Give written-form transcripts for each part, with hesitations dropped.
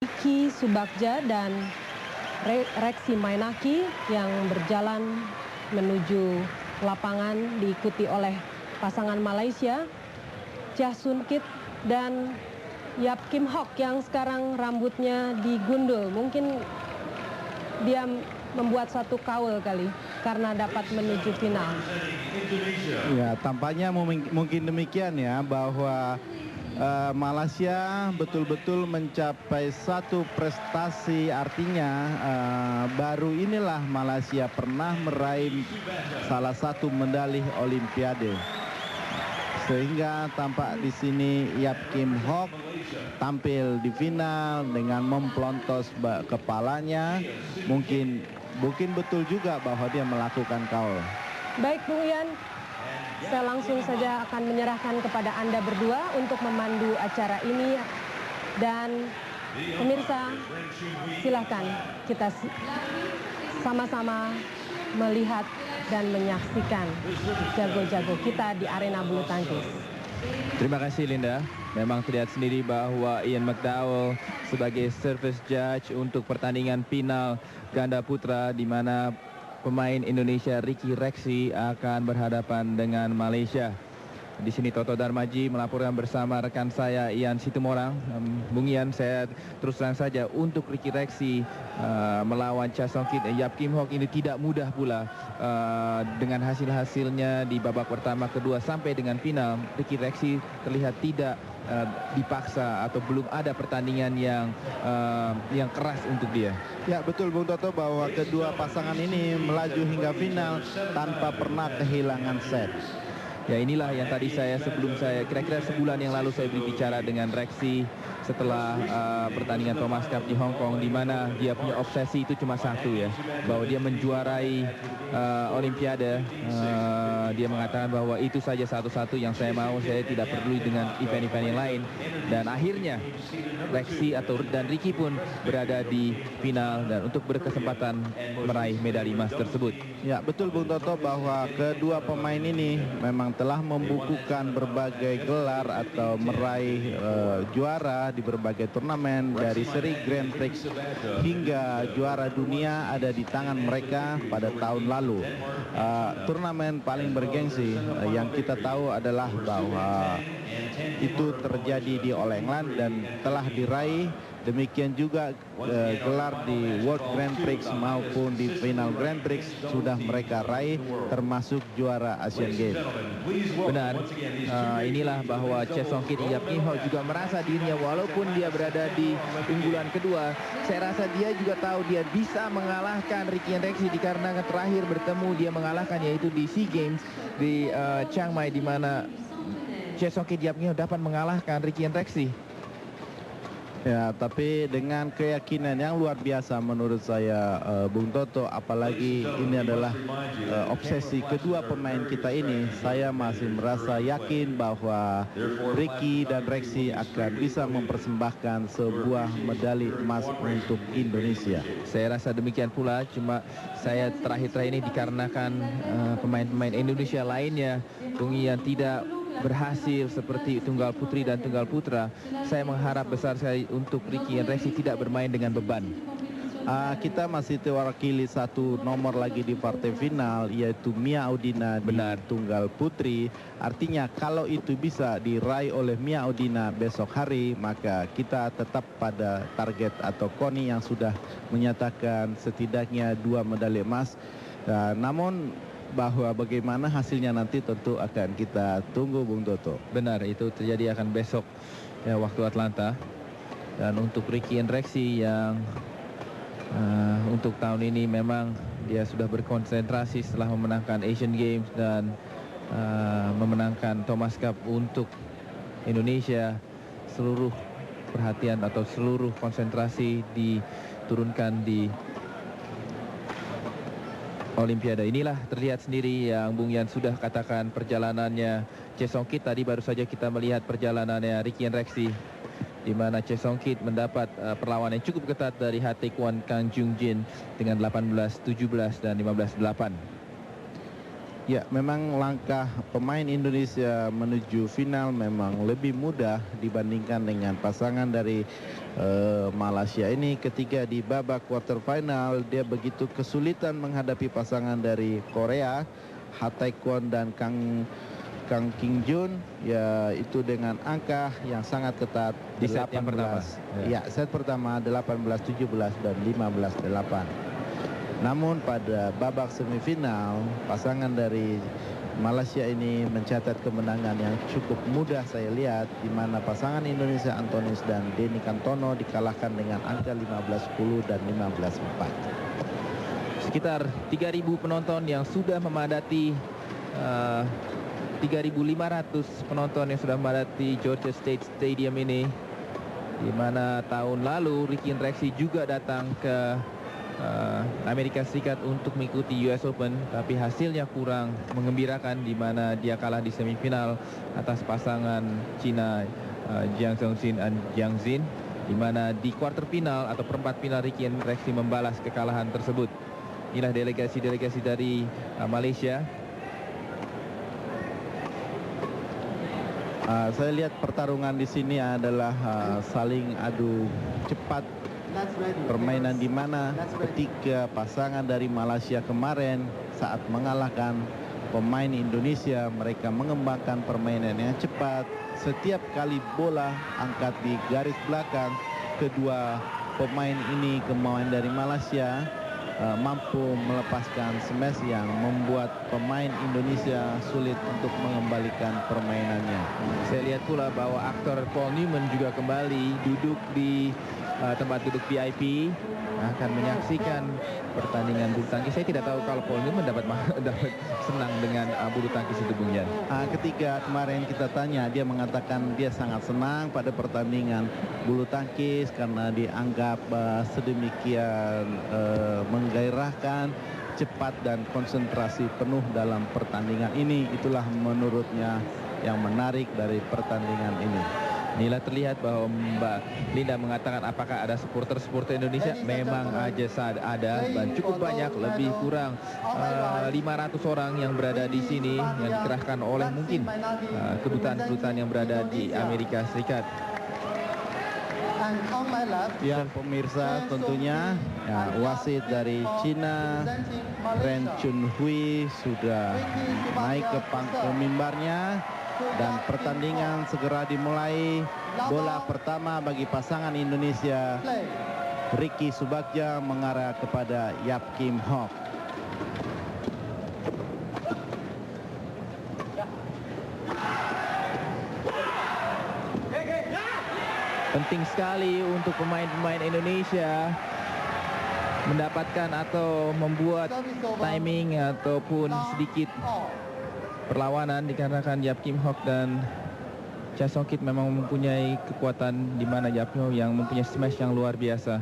Ricky Subagja dan Reksi Mainaki yang berjalan menuju lapangan diikuti oleh pasangan Malaysia, Chia Sun Kit dan Yap Kim Hock yang sekarang rambutnya digundul. Mungkin dia membuat satu kaul kali karena dapat menuju final. Ya, tampaknya mungkin demikian ya, bahwa Malaysia betul-betul mencapai satu prestasi, artinya baru inilah Malaysia pernah meraih salah satu medali Olimpiade. Sehingga tampak di sini Yap Kim Hock tampil di final dengan memplontos kepalanya. Mungkin betul juga bahwa dia melakukan kaul. Baik Bung Ian, saya langsung saja akan menyerahkan kepada Anda berdua untuk memandu acara ini. Dan pemirsa, silahkan kita sama-sama melihat dan menyaksikan jago-jago kita di arena bulu tangkis. Terima kasih Linda. Memang terlihat sendiri bahwa Ian McDowell sebagai service judge untuk pertandingan final ganda putra, di mana pemain Indonesia Ricky Reksi akan berhadapan dengan Malaysia. Di sini Toto Darmaji melaporkan bersama rekan saya Ian Situmorang. Bung Ian, saya terus terang saja, untuk Ricky Reksi melawan Chia Song Kit, Yap Kim Hock ini tidak mudah pula. Dengan hasil-hasilnya di babak pertama, kedua sampai dengan final, Ricky Reksi terlihat tidak dipaksa atau belum ada pertandingan yang keras untuk dia. Ya, betul Bung Toto, bahwa kedua pasangan ini melaju hingga final tanpa pernah kehilangan set. Ya, inilah yang tadi kira-kira sebulan yang lalu saya berbicara dengan Reksi setelah pertandingan Thomas Cup di Hong Kong, di mana dia punya obsesi itu cuma satu ya, bahwa dia menjuarai Olimpiade. Dia mengatakan bahwa itu saja satu-satu yang saya mau, saya tidak peduli dengan event-event yang lain. Dan akhirnya Reksi dan Ricky pun berada di final dan untuk berkesempatan meraih medali emas tersebut. Ya, betul Bung Toto, bahwa kedua pemain ini memang telah membukukan berbagai gelar atau meraih juara di berbagai turnamen, dari seri Grand Prix hingga juara dunia ada di tangan mereka pada tahun lalu. Turnamen paling bergengsi yang kita tahu adalah bahwa itu terjadi di All England dan telah diraih. Demikian juga gelar di World Grand Prix maupun di final Grand Prix sudah mereka raih, termasuk juara Asian Games. Benar, inilah bahwa Chia Song Kit, Yap Kim Hock juga merasa dirinya, walaupun dia berada di unggulan kedua, saya rasa dia juga tahu dia bisa mengalahkan Ricky Reksi, dikarenakan terakhir bertemu dia mengalahkan yaitu di SEA Games di Chiang Mai, di mana Chia Song Kit, Yap Kim Hock dapat mengalahkan Ricky Reksi. Ya, tapi dengan keyakinan yang luar biasa menurut saya, Bung Toto, apalagi ini adalah obsesi kedua pemain kita ini, saya masih merasa yakin bahwa Ricky dan Reksi akan bisa mempersembahkan sebuah medali emas untuk Indonesia. Saya rasa demikian pula, cuma saya terakhir ini dikarenakan pemain-pemain Indonesia lainnya, Bung Ian, tidak berhasil seperti tunggal putri dan tunggal putra. Saya mengharap besar sekali untuk Ricky dan Reksi tidak bermain dengan beban. Kita masih terwakili satu nomor lagi di partai final, yaitu Mia Audina di tunggal putri. Artinya kalau itu bisa diraih oleh Mia Audina besok hari, maka kita tetap pada target atau KONI yang sudah menyatakan setidaknya 2 medali emas. Namun bahwa bagaimana hasilnya nanti tentu akan kita tunggu, Bung Toto. Benar, itu terjadi akan besok ya, waktu Atlanta. Dan untuk Ricky and Reksi yang untuk tahun ini memang dia sudah berkonsentrasi setelah memenangkan Asian Games dan memenangkan Thomas Cup untuk Indonesia, seluruh perhatian atau seluruh konsentrasi diturunkan di Olimpiade. Inilah terlihat sendiri yang Bung Ian sudah katakan perjalanannya Chia Song Kit. Tadi baru saja kita melihat perjalanannya Ricky and Reksi, di mana Chia Song Kit mendapat perlawanan yang cukup ketat dari Ha Taek Kwan Kang Jung Jin dengan 18-17 dan 15-8. Ya, memang langkah pemain Indonesia menuju final memang lebih mudah dibandingkan dengan pasangan dari Malaysia ini. Ketika di babak quarter final, dia begitu kesulitan menghadapi pasangan dari Korea, Ha Taekwon dan Kang King Jun, ya itu dengan angka yang sangat ketat di set yang pertama. Ya, set pertama 18-17 dan 15-8. Namun pada babak semifinal, pasangan dari Malaysia ini mencatat kemenangan yang cukup mudah saya lihat, di mana pasangan Indonesia Antonius dan Denny Kantono dikalahkan dengan angka 15-10 dan 15-4. Sekitar 3.000 penonton yang sudah memadati 3.500 penonton yang sudah memadati Georgia State Stadium ini, di mana tahun lalu Ricky Reksi juga datang ke Amerika Serikat untuk mengikuti US Open, tapi hasilnya kurang mengembirakan, di mana dia kalah di semifinal atas pasangan Cina Jiang Zhongxin dan Jiang Xin, di mana di quarter final atau perempat final Ricky Reksi membalas kekalahan tersebut. Inilah delegasi-delegasi dari Malaysia. Saya lihat pertarungan di sini adalah saling adu cepat. Permainan di mana ketika pasangan dari Malaysia kemarin saat mengalahkan pemain Indonesia, mereka mengembangkan permainan yang cepat. Setiap kali bola angkat di garis belakang, kedua pemain ini, pemain dari Malaysia, mampu melepaskan smash yang membuat pemain Indonesia sulit untuk mengembalikan permainannya. Saya lihat pula bahwa aktor Paul Newman juga kembali duduk di tempat duduk VIP, akan menyaksikan pertandingan bulu tangkis. Saya tidak tahu kalau Paul Newman dapat senang dengan bulu tangkis itu, Bung Jan. Ketika kemarin kita tanya, dia mengatakan dia sangat senang pada pertandingan bulu tangkis karena dianggap sedemikian menggairahkan, cepat dan konsentrasi penuh dalam pertandingan ini. Itulah menurutnya yang menarik dari pertandingan ini. Inilah terlihat bahwa Mbak Linda mengatakan apakah ada supporter Indonesia. Memang aja ada, dan cukup banyak, lebih kurang 500 orang yang berada di sini, yang dikerahkan oleh mungkin kedutaan-kedutaan yang berada di Amerika Serikat. Ya, pemirsa, tentunya ya, wasit dari Cina, Ren Chunhui, sudah naik ke mimbarnya. Dan pertandingan segera dimulai. Bola pertama bagi pasangan Indonesia, Ricky Subagja mengarah kepada Yap Kim Hock. Penting sekali untuk pemain-pemain Indonesia mendapatkan atau membuat timing ataupun sedikit perlawanan, dikarenakan Yap Kim Hock dan Cha Song Kit memang mempunyai kekuatan, di mana Yap Kim Hock yang mempunyai smash yang luar biasa.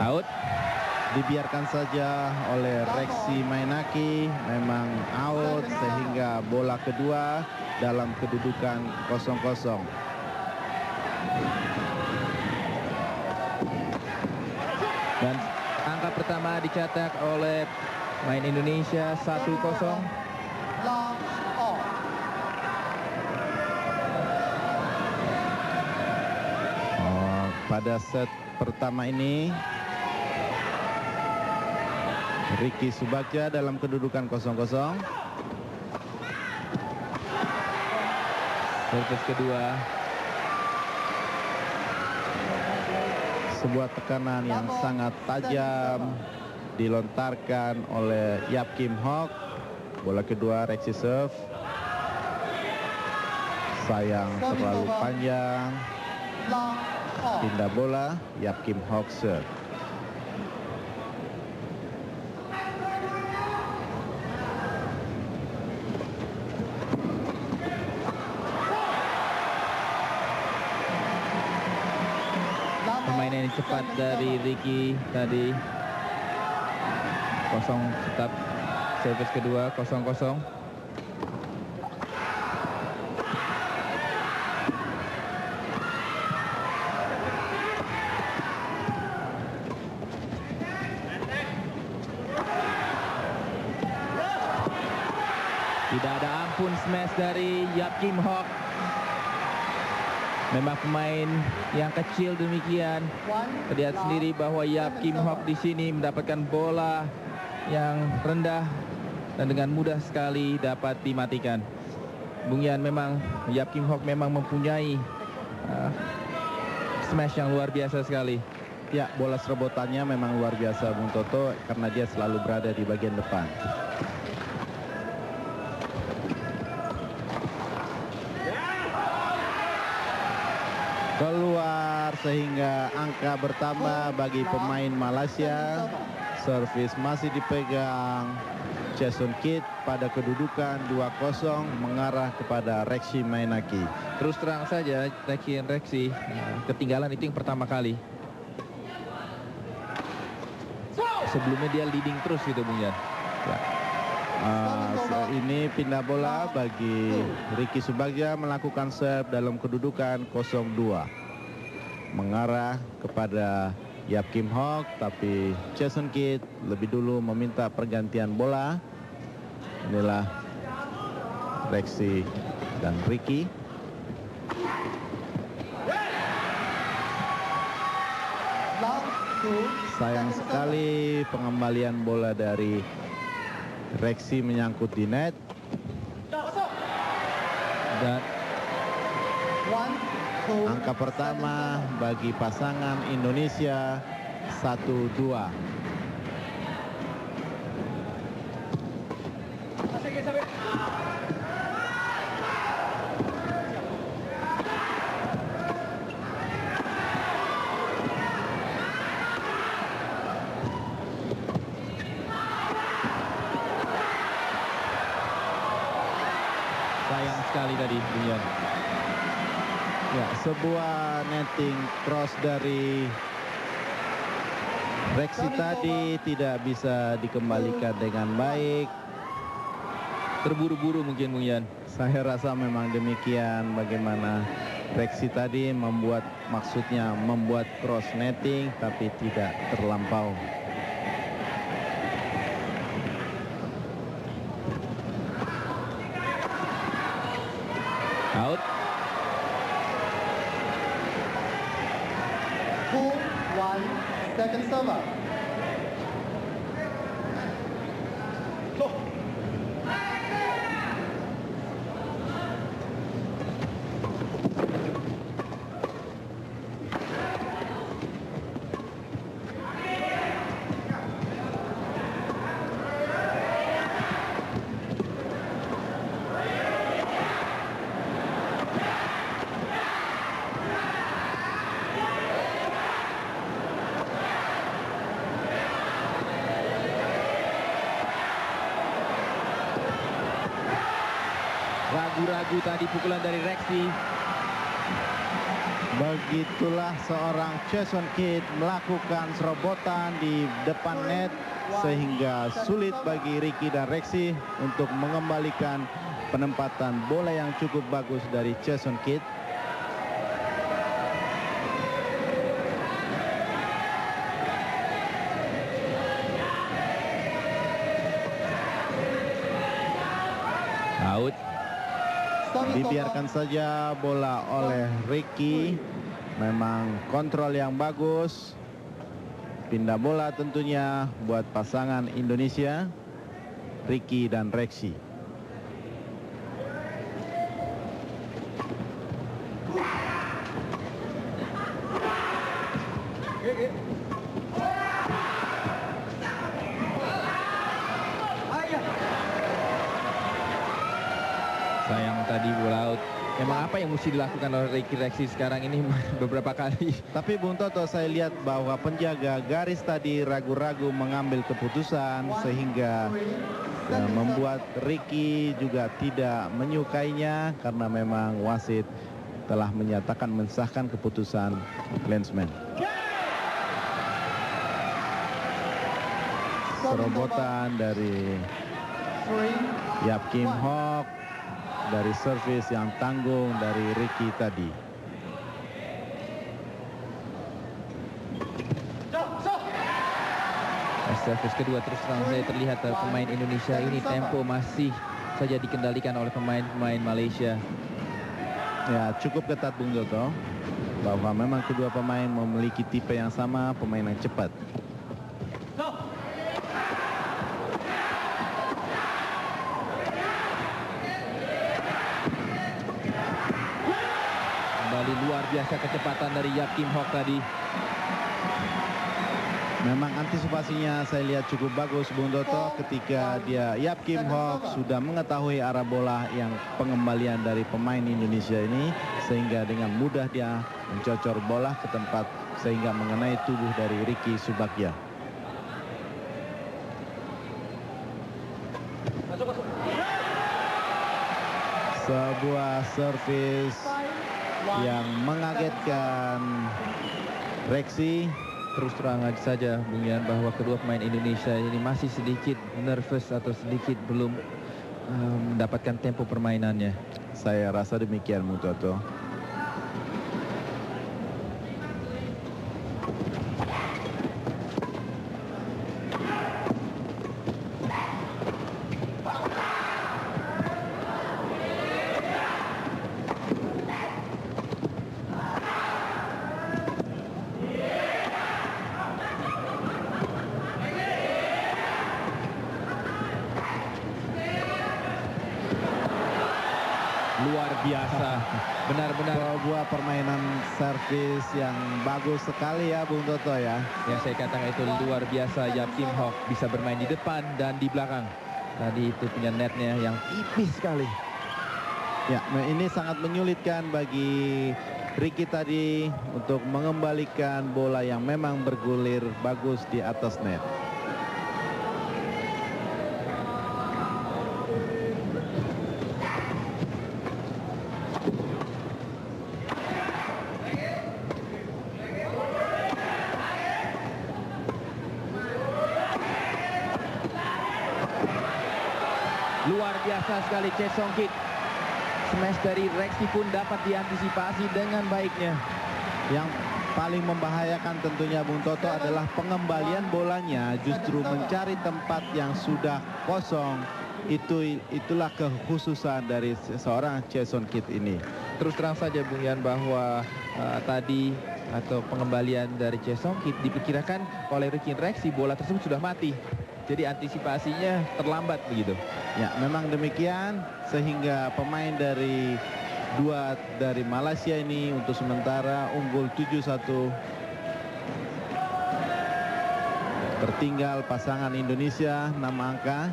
Out. Dibiarkan saja oleh Reksi Mainaki, memang out, sehingga bola kedua dalam kedudukan 0-0. Dan angka pertama dicetak oleh main Indonesia 1-0. Pada set pertama ini Ricky Subagja dalam kedudukan 0-0. Servis kedua. Sebuah tekanan yang sangat tajam dilontarkan oleh Yap Kim Hock. Bola kedua Reksi serve. Sayang terlalu panjang. Pindah bola, Yap Kim Hock serve. Permainan cepat dari Ricky tadi. Kosong tetap. Servis kedua 0-0. Tidak ada ampun smash dari Yap Kim Hok. Memang pemain yang kecil demikian. Terlihat sendiri bahwa Yap Kim Hok di sini mendapatkan bola yang rendah dan dengan mudah sekali dapat dimatikan. Bung Yan, memang Yap Kim Hok memang mempunyai smash yang luar biasa sekali. Ya, bola serobotannya memang luar biasa Bung Toto karena dia selalu berada di bagian depan. Keluar sehingga angka bertambah bagi pemain Malaysia. Servis masih dipegang Jason Kidd pada kedudukan 2-0 mengarah kepada Reksi Mainaki. Terus terang saja Reksi ketinggalan itu yang pertama kali. Sebelumnya dia leading terus gitu Bung Yan. Ya. Ini pindah bola bagi Ricky Subagja melakukan serve dalam kedudukan 0-2 mengarah kepada Yap Kim Hok, tapi Jason Kidd lebih dulu meminta pergantian bola. Inilah Reksi dan Ricky. Sayang sekali pengembalian bola dari Reksi menyangkut di net. Dan angka pertama bagi pasangan Indonesia 1-2. sayang sekali tadi Bung Yan. Ya, sebuah netting cross dari Reksi tadi tidak bisa dikembalikan dengan baik. Terburu-buru mungkin Bung Yan. Saya rasa memang demikian, bagaimana Reksi tadi maksudnya membuat cross netting tapi tidak terlampau. Out. 2-1, second server. Ragu-ragu tadi pukulan dari Reksi. Begitulah seorang Jason Kidd melakukan serobotan di depan net sehingga sulit bagi Ricky dan Reksi untuk mengembalikan penempatan bola yang cukup bagus dari Jason Kidd. Out. Dibiarkan saja bola oleh Ricky. Memang kontrol yang bagus. Pindah bola tentunya buat pasangan Indonesia, Ricky dan Reksi. Sayang tadi bola out. Memang apa yang mesti dilakukan oleh Ricky Reksi sekarang ini beberapa kali. Tapi Bung Toto, saya lihat bahwa penjaga garis tadi ragu-ragu mengambil keputusan sehingga membuat Ricky juga tidak menyukainya karena memang wasit telah menyatakan mensahkan keputusan linesman. serobotan dari 3, Yap Kim Hok, dari servis yang tanggung dari Ricky tadi. Servis kedua terus terang saya terlihat pemain Indonesia ini tempo masih saja dikendalikan oleh pemain-pemain Malaysia. Ya, cukup ketat Bung Toto, bahwa memang kedua pemain memiliki tipe yang sama, pemain yang cepat. Kembali luar biasa kecepatan dari Yap Kim Hok tadi. Memang antisipasinya saya lihat cukup bagus Bung Toto, ketika Yap Kim Hok sudah mengetahui arah bola yang pengembalian dari pemain Indonesia ini, sehingga dengan mudah dia mencocor bola ke tempat sehingga mengenai tubuh dari Ricky Subagja. Sebuah servis yang mengagetkan Rexy. Terus terang saja Bung Yan bahwa kedua pemain Indonesia ini masih sedikit nervous atau sedikit belum mendapatkan tempo permainannya. Saya rasa demikian Bung Toto. Luar biasa, benar-benar Sebuah permainan servis yang bagus sekali ya Bung Toto ya. yang saya katakan itu luar biasa. Yap Kim Hok bisa bermain di depan dan di belakang. Tadi itu punya netnya yang tipis sekali. Ya, nah ini sangat menyulitkan bagi Ricky tadi untuk mengembalikan bola yang memang bergulir bagus di atas net. Luar biasa sekali Choi Song Kit. Smash dari Rexy pun dapat diantisipasi dengan baiknya. Yang paling membahayakan tentunya Bung Toto adalah pengembalian bolanya justru mencari tempat yang sudah kosong. Itulah kekhususan dari seorang Choi Song Kit ini. Terus terang saja Bung Yan bahwa tadi atau pengembalian dari Choi Song Kit diperkirakan oleh Ricky Rexy bola tersebut sudah mati. Jadi antisipasinya terlambat begitu. Ya, memang demikian sehingga pemain dari Malaysia ini untuk sementara unggul 7-1. Tertinggal pasangan Indonesia 6 angka.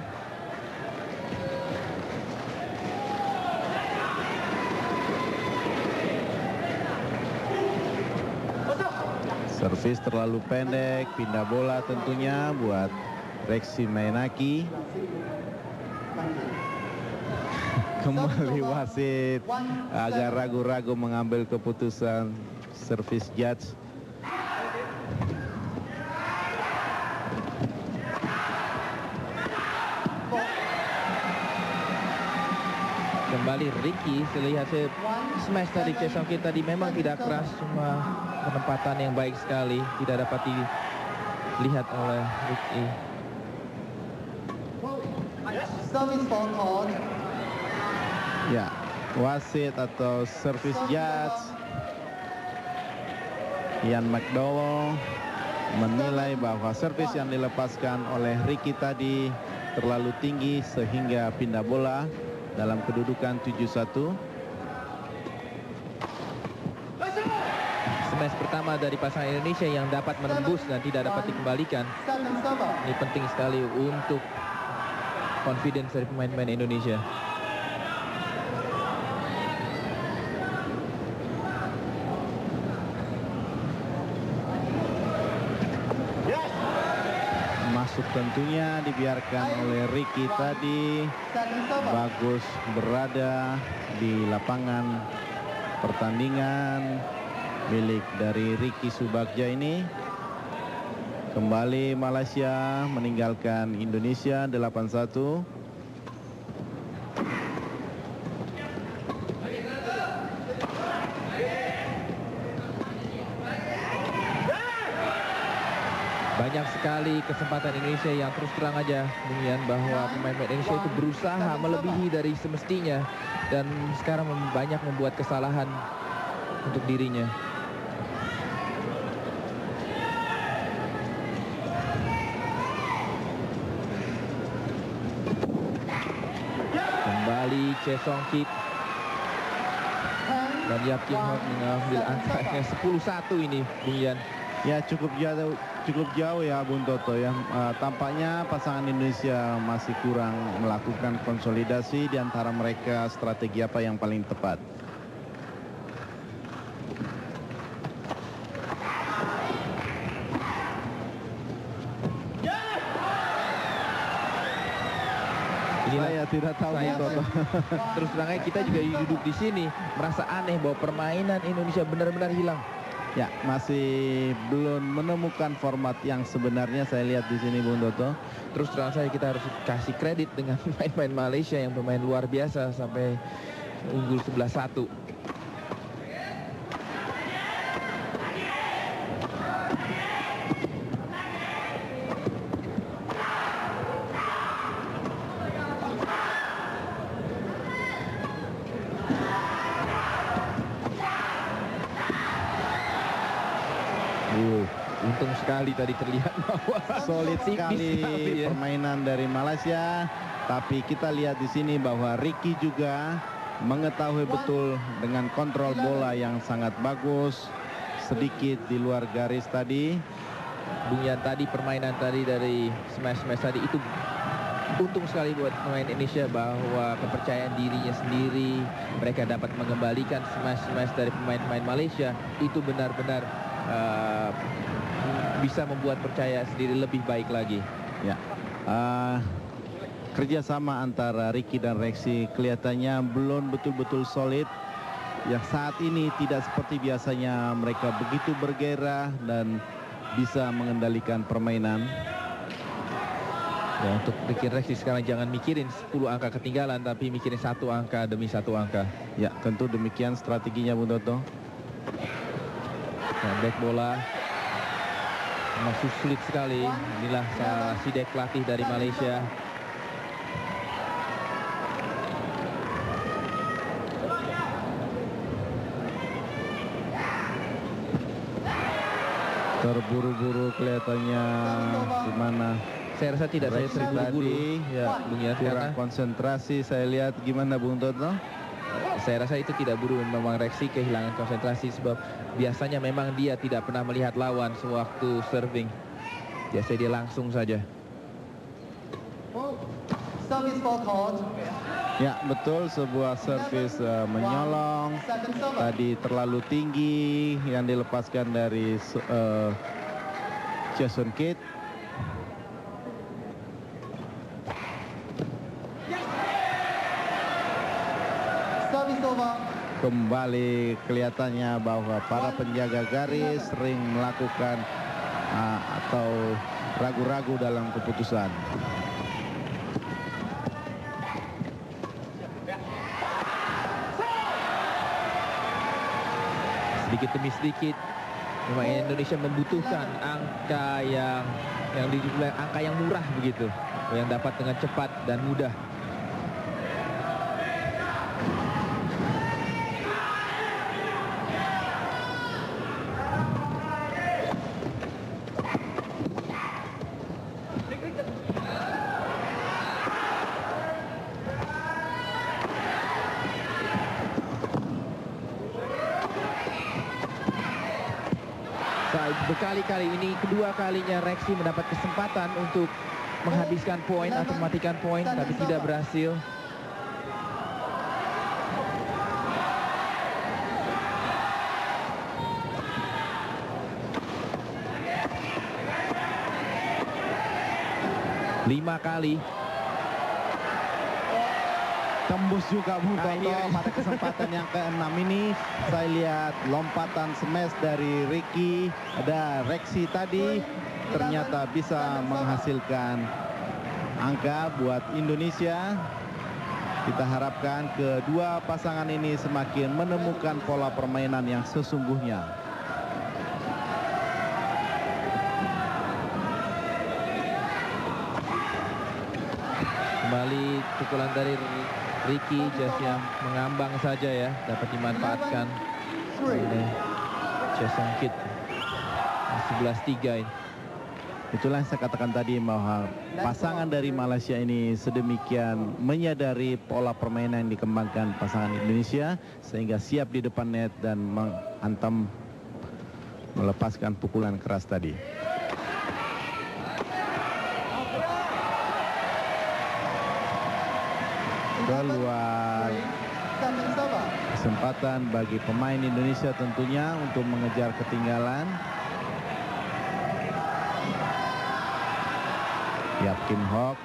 Servis terlalu pendek, pindah bola tentunya buat Rexy Mainaki. Kembali wasit agak ragu-ragu mengambil keputusan servis judge. Kembali Ricky, terlihat smash dari Choi Song Kit tadi memang tidak keras, cuma penempatan yang baik sekali, tidak dapat dilihat oleh Ricky. Service foul. Ya, wasit atau servis judge Ian McDowell menilai bahwa servis yang dilepaskan oleh Ricky tadi terlalu tinggi sehingga pindah bola dalam kedudukan 7-1. Smash pertama dari pasangan Indonesia yang dapat menembus dan tidak dapat dikembalikan. Second server. Ini penting sekali untuk confidence dari pemain-pemain Indonesia. Masuk tentunya dibiarkan oleh Ricky tadi. Second server. Bagus berada di lapangan pertandingan milik dari Ricky Subagja ini. Kembali Malaysia meninggalkan Indonesia 8-1. Banyak sekali kesempatan Indonesia yang terus terang aja Bung Ian, bahwa pemain Indonesia itu berusaha melebihi dari semestinya dan sekarang banyak membuat kesalahan untuk dirinya. Kembali Choi Song Kip dan Yap Kim Hok mengambil angkanya 10-1 ini Bung Ian. Ya, cukup jauh ya Bung Toto ya. Tampaknya pasangan Indonesia masih kurang melakukan konsolidasi di antara mereka, strategi apa yang paling tepat. Saya tidak tahu Bung Toto. Terus terangnya kita juga duduk di sini merasa aneh bahwa permainan Indonesia benar-benar hilang. Ya, masih belum menemukan format yang sebenarnya saya lihat di sini Bung Toto. Terus terang saya kita harus kasih kredit dengan pemain Malaysia yang pemain luar biasa sampai unggul 11-1. Untung sekali tadi terlihat bahwa solid sekali ya permainan dari Malaysia. Tapi kita lihat di sini bahwa Ricky juga mengetahui betul dengan kontrol bola yang sangat bagus, sedikit di luar garis tadi. Bung Ian, tadi permainan tadi dari smash tadi itu untung sekali buat pemain Indonesia bahwa kepercayaan dirinya sendiri, mereka dapat mengembalikan smash dari pemain-pemain Malaysia itu benar-benar bisa membuat percaya sendiri lebih baik lagi. Ya, kerjasama antara Ricky dan Rexy kelihatannya belum betul-betul solid. Yang saat ini tidak seperti biasanya mereka begitu bergairah dan bisa mengendalikan permainan. Ya, untuk Ricky Rexy sekarang jangan mikirin 10 angka ketinggalan, tapi mikirin 1 angka demi 1 angka. Ya, tentu demikian strateginya Bung Toto. Dan back bola masih sulit sekali. Inilah Sidek pelatih dari Malaysia. Terburu-buru kelihatannya di mana. Saya rasa tidak, saya terburu-buru ya Bung Ian, kurang konsentrasi saya lihat. Gimana Bung Toto? Saya rasa itu tidak buru, memang Rexy kehilangan konsentrasi sebab biasanya memang dia tidak pernah melihat lawan sewaktu serving. Biasanya dia langsung saja. Service forecourt. Ya, betul, sebuah servis menyolong. Tadi terlalu tinggi yang dilepaskan dari Choi Kip. Kembali kelihatannya bahwa para penjaga garis sering melakukan atau ragu-ragu dalam keputusan. Sedikit demi sedikit memang Indonesia membutuhkan angka yang dibilang angka yang murah begitu, yang dapat dengan cepat dan mudah. Berkali-kali ini kedua kalinya Rexy mendapat kesempatan untuk menghabiskan poin atau mematikan poin, tapi tidak berhasil. Lima kali. Tembus juga Bung Toto pada kesempatan yang ke-6 ini. Saya lihat lompatan smash dari Ricky, ada Rexy tadi ternyata bisa menghasilkan angka buat Indonesia. Kita harapkan kedua pasangan ini semakin menemukan pola permainan yang sesungguhnya. Kembali pukulan dari Ricky, just yang mengambang saja ya, dapat dimanfaatkan oleh Choi Song-kit. 11-3 ini. Itulah yang saya katakan tadi bahwa pasangan dari Malaysia ini sedemikian menyadari pola permainan yang dikembangkan pasangan Indonesia sehingga siap di depan net dan menghantam, melepaskan pukulan keras tadi. Keluar kesempatan bagi pemain Indonesia tentunya untuk mengejar ketinggalan. Yap Kim Hok.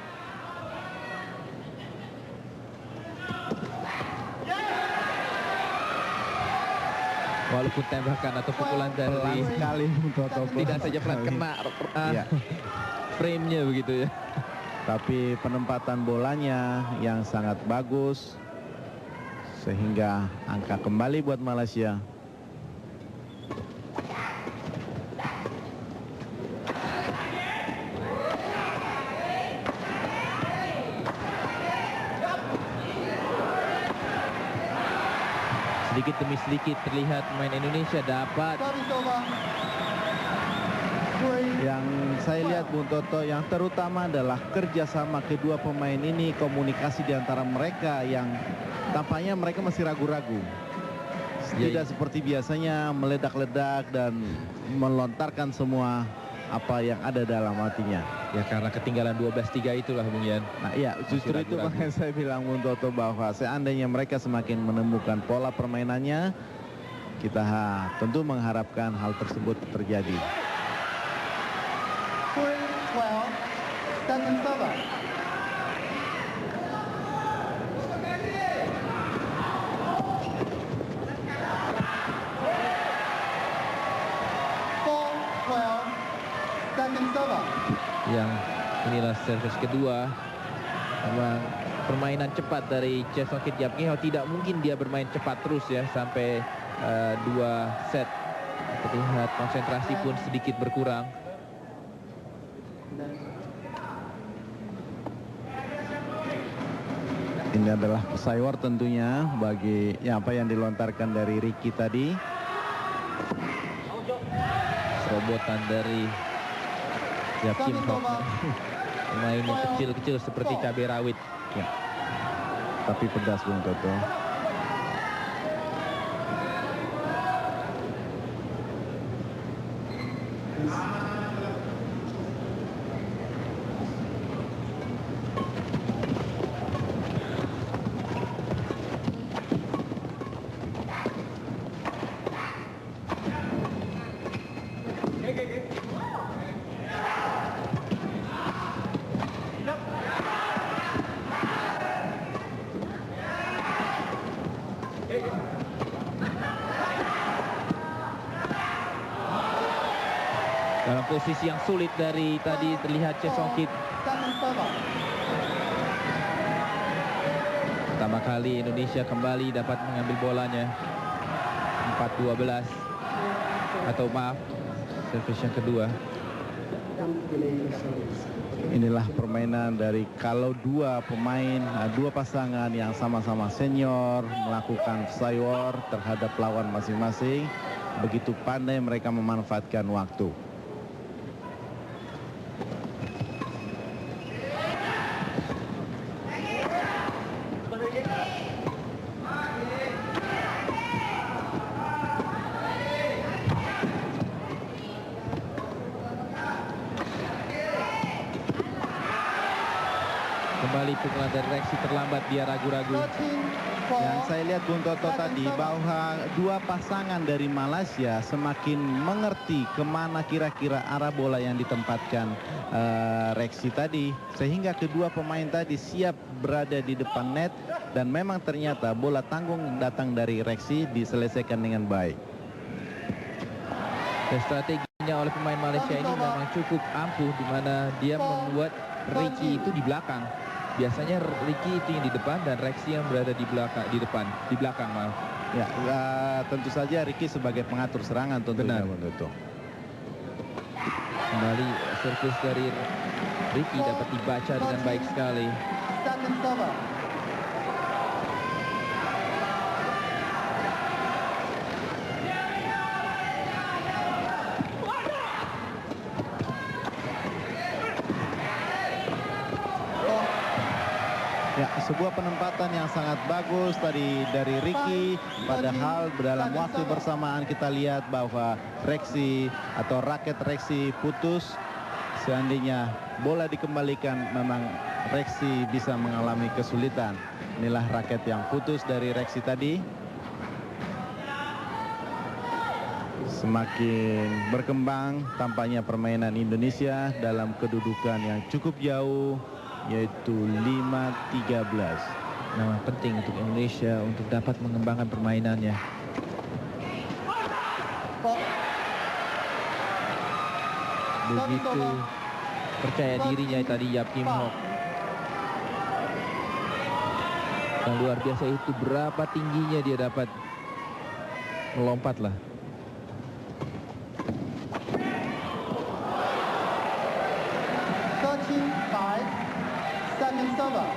Walaupun tembakan atau pukulan dari Pelan sekali tidak saja pelan kena frame-nya begitu ya. Tapi penempatan bolanya yang sangat bagus sehingga angka kembali buat Malaysia. Sedikit demi sedikit terlihat pemain Indonesia dapat. Yang saya lihat Bung Toto yang terutama adalah kerjasama kedua pemain ini, komunikasi di antara mereka yang tampaknya mereka masih ragu-ragu. Tidak seperti biasanya meledak-ledak dan melontarkan semua apa yang ada dalam hatinya. Ya karena ketinggalan 12-3 itulah Bung Yan. Nah iya, justru itu makanya saya bilang Bung Toto bahwa seandainya mereka semakin menemukan pola permainannya, kita tentu mengharapkan hal tersebut terjadi. 3-12, second server. Yang inilah servis kedua. Memang permainan cepat dari Choi Song-kit Yap Kim Hok, tidak mungkin dia bermain cepat terus ya sampai 2 set. Terlihat konsentrasi pun sedikit berkurang. Ini adalah pesawat tentunya bagi apa yang dilontarkan dari Ricky tadi. Serobotan dari Yap Kim Hok. Pemain yang kecil-kecil seperti cabai rawit. Ya. Tapi pedas Bung Toto. Dalam posisi yang sulit dari tadi terlihat Choi Song-kit. Pertama kali Indonesia kembali dapat mengambil bolanya. 4-12. Atau maaf, servis yang kedua. Inilah permainan dari kalau dua pasangan yang sama-sama senior melakukan saywar terhadap lawan masing-masing, begitu pandai mereka memanfaatkan waktu. Kembali pukulan dari Rexy terlambat, dia ragu-ragu. Yang saya lihat Bung Toto tadi bahwa dua pasangan dari Malaysia semakin mengerti kemana kira-kira arah bola yang ditempatkan Rexy tadi, sehingga kedua pemain tadi siap berada di depan net dan memang ternyata bola tanggung datang dari Rexy diselesaikan dengan baik. Dan strateginya oleh pemain Malaysia ini memang cukup ampuh, di mana dia membuat Ricky itu di belakang. Biasanya Ricky itu yang di depan dan Rexy yang berada di belakang maaf. Ya, tentu saja Ricky sebagai pengatur serangan tentunya. Benar. Kembali servis dari Ricky dapat dibaca dengan baik sekali. Second server. Ya, sebuah penempatan yang sangat bagus tadi dari Ricky. Padahal dalam waktu bersamaan kita lihat bahwa Rexy atau raket Rexy putus. Seandainya bola dikembalikan, memang Rexy bisa mengalami kesulitan. Inilah raket yang putus dari Rexy tadi. Semakin berkembang tampaknya permainan Indonesia dalam kedudukan yang cukup jauh, yaitu 5-13. Memang penting untuk Indonesia untuk dapat mengembangkan permainannya. Begitu percaya dirinya tadi Yap Kim Hock. Yang luar biasa itu, berapa tingginya dia dapat melompat lah. Second server.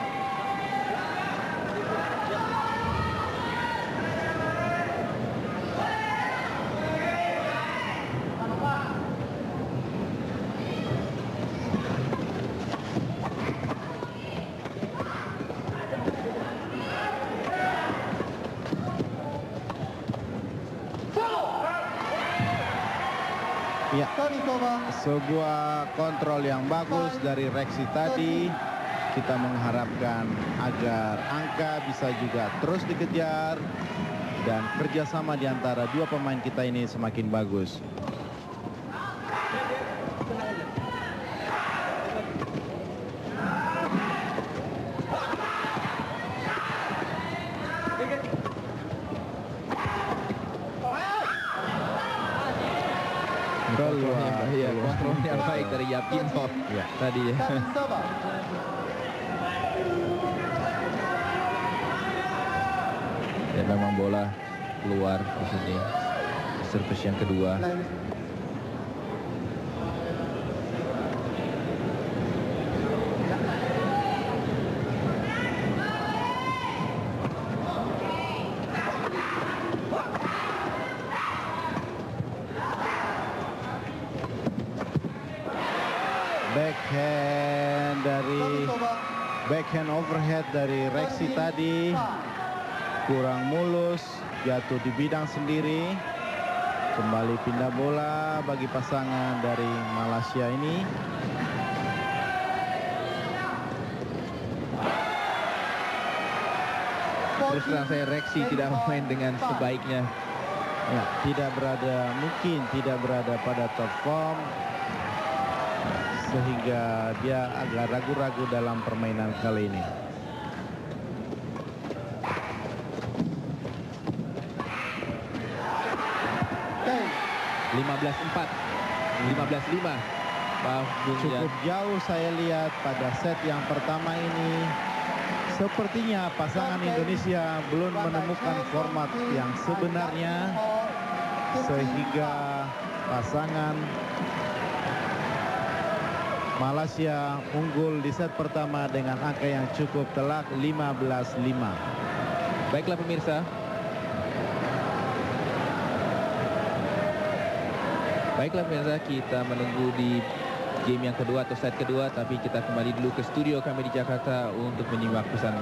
Ya, sebuah kontrol yang bagus dari Rexy tadi. Kita mengharapkan agar angka bisa juga terus dikejar dan kerjasama di antara dua pemain kita ini semakin bagus. Kontrol yang baik dari Yap Kim Hock tadi ya. Dan memang bola keluar di sini. Servis yang kedua. Backhand overhead dari Rexy tadi kurang mulus, jatuh di bidang sendiri. Kembali pindah bola bagi pasangan dari Malaysia ini. Terus terang saya, Rexy tidak main dengan sebaiknya. Ya, tidak berada pada top form, sehingga dia agak ragu-ragu dalam permainan kali ini. Okay. 15-4, 15-5. Cukup jauh saya lihat pada set yang pertama ini. Sepertinya pasangan Indonesia belum menemukan format yang sebenarnya, sehingga pasangan Malaysia unggul di set pertama dengan angka yang cukup telak 15-5. Baiklah pemirsa. Kita menunggu di game yang kedua atau set kedua, tapi kita kembali dulu ke studio kami di Jakarta untuk menyimak pesan